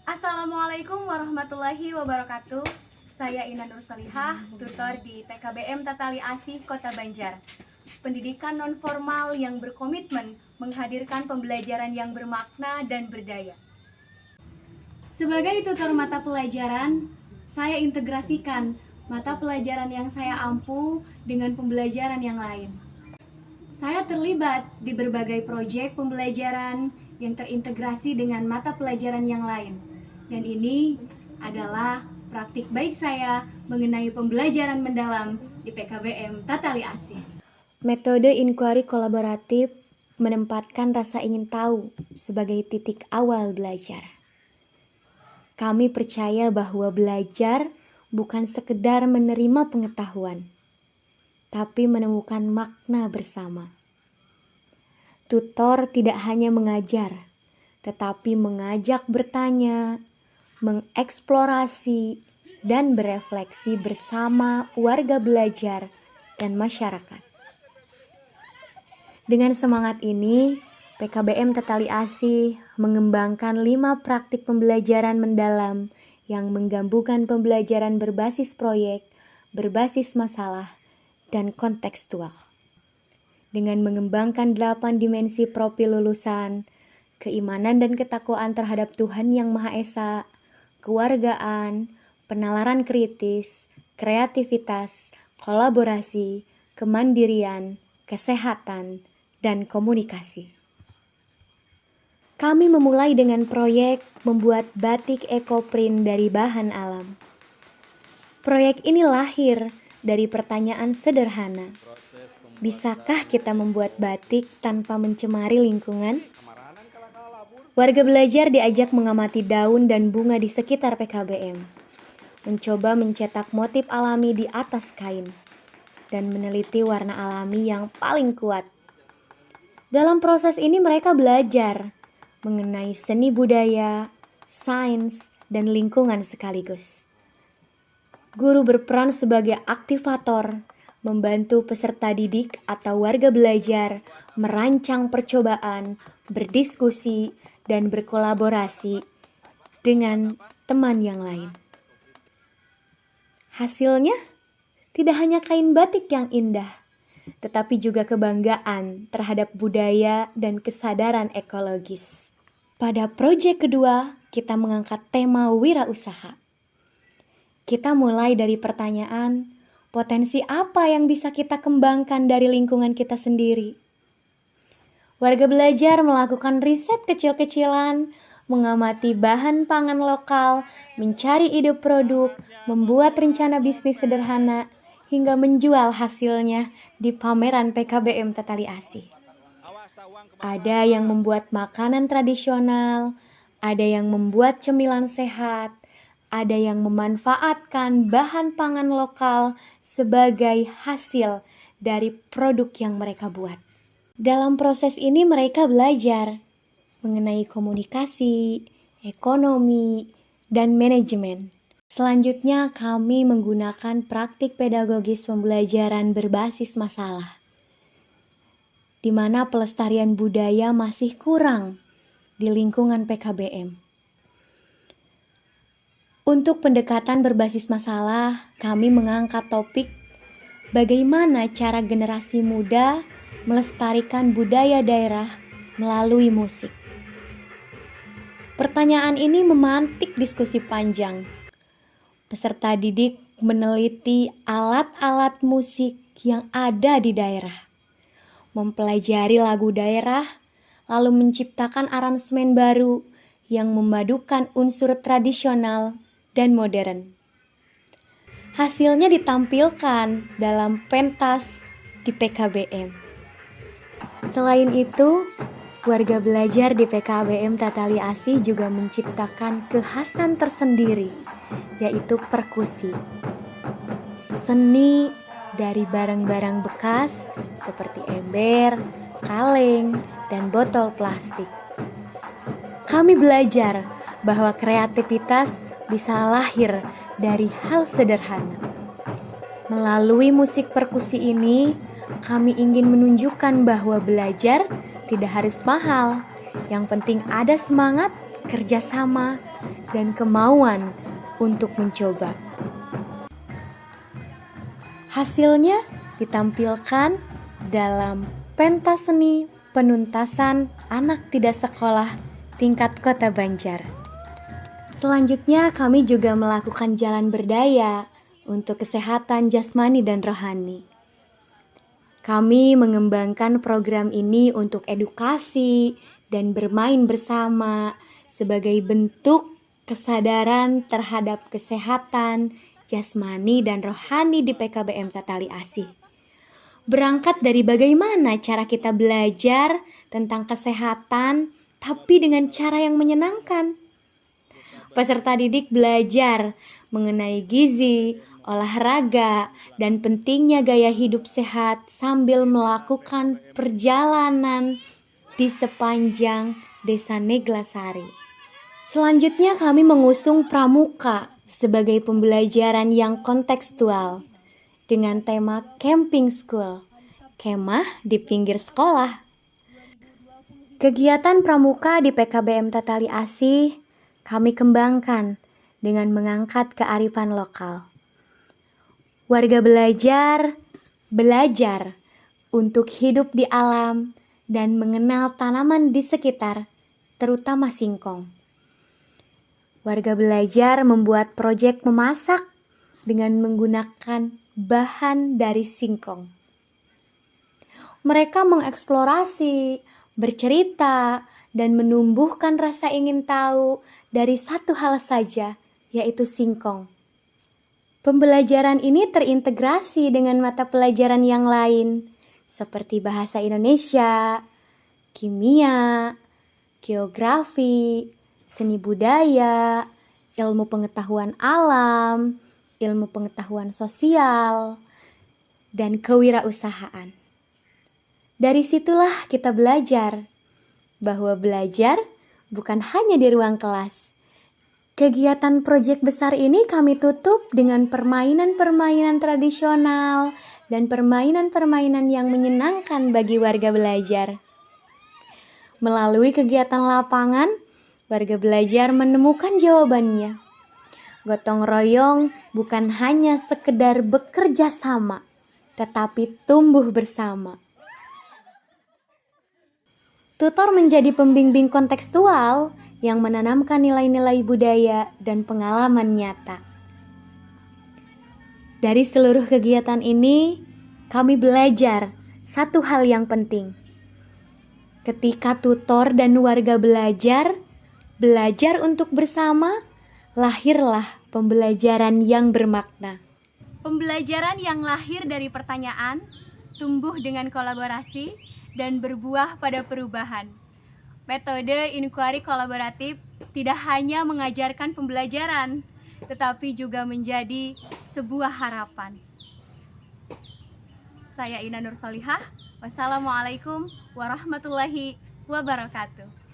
Assalamualaikum warahmatullahi wabarakatuh. Saya Ina Nur Salihah, tutor di PKBM Tatali Asih Kota Banjar. Pendidikan non-formal yang berkomitmen menghadirkan pembelajaran yang bermakna dan berdaya. Sebagai tutor mata pelajaran, saya integrasikan mata pelajaran yang saya ampu dengan pembelajaran yang lain. Saya terlibat di berbagai proyek pembelajaran yang terintegrasi dengan mata pelajaran yang lain. Dan ini adalah praktik baik saya mengenai pembelajaran mendalam di PKBM Tatali Asih. Metode inquiry kolaboratif menempatkan rasa ingin tahu sebagai titik awal belajar. Kami percaya bahwa belajar bukan sekedar menerima pengetahuan, tapi menemukan makna bersama. Tutor tidak hanya mengajar, tetapi mengajak bertanya, mengeksplorasi, dan berefleksi bersama warga belajar dan masyarakat. Dengan semangat ini, PKBM Tatali Asih mengembangkan 5 praktik pembelajaran mendalam yang menggabungkan pembelajaran berbasis proyek, berbasis masalah, dan kontekstual. Dengan mengembangkan 8 dimensi profil lulusan, keimanan dan ketakwaan terhadap Tuhan Yang Maha Esa, kewargaan, penalaran kritis, kreativitas, kolaborasi, kemandirian, kesehatan, dan komunikasi. Kami memulai dengan proyek membuat batik ekoprint dari bahan alam. Proyek ini lahir dari pertanyaan sederhana. Bisakah kita membuat batik tanpa mencemari lingkungan? Warga belajar diajak mengamati daun dan bunga di sekitar PKBM, mencoba mencetak motif alami di atas kain, dan meneliti warna alami yang paling kuat. Dalam proses ini mereka belajar mengenai seni budaya, sains, dan lingkungan sekaligus. Guru berperan sebagai aktivator, membantu peserta didik atau warga belajar merancang percobaan, berdiskusi, dan berkolaborasi dengan teman yang lain. Hasilnya, tidak hanya kain batik yang indah, tetapi juga kebanggaan terhadap budaya dan kesadaran ekologis. Pada proyek kedua, kita mengangkat tema wirausaha. Kita mulai dari pertanyaan, potensi apa yang bisa kita kembangkan dari lingkungan kita sendiri? Warga belajar melakukan riset kecil-kecilan, mengamati bahan pangan lokal, mencari ide produk, membuat rencana bisnis sederhana, hingga menjual hasilnya di pameran PKBM Tatali Asih. Ada yang membuat makanan tradisional, ada yang membuat cemilan sehat, ada yang memanfaatkan bahan pangan lokal sebagai hasil dari produk yang mereka buat. Dalam proses ini mereka belajar mengenai komunikasi, ekonomi, dan manajemen. Selanjutnya kami menggunakan praktik pedagogis pembelajaran berbasis masalah, di mana pelestarian budaya masih kurang di lingkungan PKBM. Untuk pendekatan berbasis masalah, kami mengangkat topik bagaimana cara generasi muda melestarikan budaya daerah melalui musik. Pertanyaan ini memantik diskusi panjang. Peserta didik meneliti alat-alat musik yang ada di daerah, mempelajari lagu daerah, lalu menciptakan aransemen baru yang memadukan unsur tradisional dan modern. Hasilnya ditampilkan dalam pentas di PKBM. Selain itu, warga belajar di PKBM Tatali Asih juga menciptakan kekhasan tersendiri, yaitu perkusi. Seni dari barang-barang bekas seperti ember, kaleng, dan botol plastik. Kami belajar bahwa kreativitas bisa lahir dari hal sederhana. Melalui musik perkusi ini, kami ingin menunjukkan bahwa belajar tidak harus mahal. Yang penting ada semangat kerjasama, dan kemauan untuk mencoba. Hasilnya ditampilkan dalam pentas seni penuntasan anak tidak sekolah tingkat Kota Banjar. Selanjutnya kami juga melakukan jalan berdaya untuk kesehatan jasmani dan rohani. Kami mengembangkan program ini untuk edukasi dan bermain bersama sebagai bentuk kesadaran terhadap kesehatan jasmani dan rohani di PKBM Tatali Asih. Berangkat dari bagaimana cara kita belajar tentang kesehatan, tapi dengan cara yang menyenangkan. Peserta didik belajar mengenai gizi, olahraga, dan pentingnya gaya hidup sehat sambil melakukan perjalanan di sepanjang Desa Neglasari. Selanjutnya kami mengusung pramuka sebagai pembelajaran yang kontekstual dengan tema Camping School, kemah di pinggir sekolah. Kegiatan pramuka di PKBM Tatali Asih kami kembangkan dengan mengangkat kearifan lokal. Warga belajar untuk hidup di alam dan mengenal tanaman di sekitar, terutama singkong. Warga belajar membuat proyek memasak dengan menggunakan bahan dari singkong. Mereka mengeksplorasi, bercerita, dan menumbuhkan rasa ingin tahu dari satu hal saja, yaitu singkong. Pembelajaran ini terintegrasi dengan mata pelajaran yang lain, seperti bahasa Indonesia, kimia, geografi, seni budaya, ilmu pengetahuan alam, ilmu pengetahuan sosial, dan kewirausahaan. Dari situlah kita belajar bahwa belajar bukan hanya di ruang kelas. Kegiatan proyek besar ini kami tutup dengan permainan-permainan tradisional dan permainan-permainan yang menyenangkan bagi warga belajar. Melalui kegiatan lapangan, warga belajar menemukan jawabannya. Gotong royong bukan hanya sekedar bekerja sama, tetapi tumbuh bersama. Tutor menjadi pembimbing kontekstual yang menanamkan nilai-nilai budaya dan pengalaman nyata. Dari seluruh kegiatan ini, kami belajar satu hal yang penting. Ketika tutor dan warga belajar untuk bersama, lahirlah pembelajaran yang bermakna. Pembelajaran yang lahir dari pertanyaan, tumbuh dengan kolaborasi, dan berbuah pada perubahan. Metode inquiry kolaboratif tidak hanya mengajarkan pembelajaran, tetapi juga menjadi sebuah harapan. Saya Ina Nur Solihah. Wassalamualaikum warahmatullahi wabarakatuh.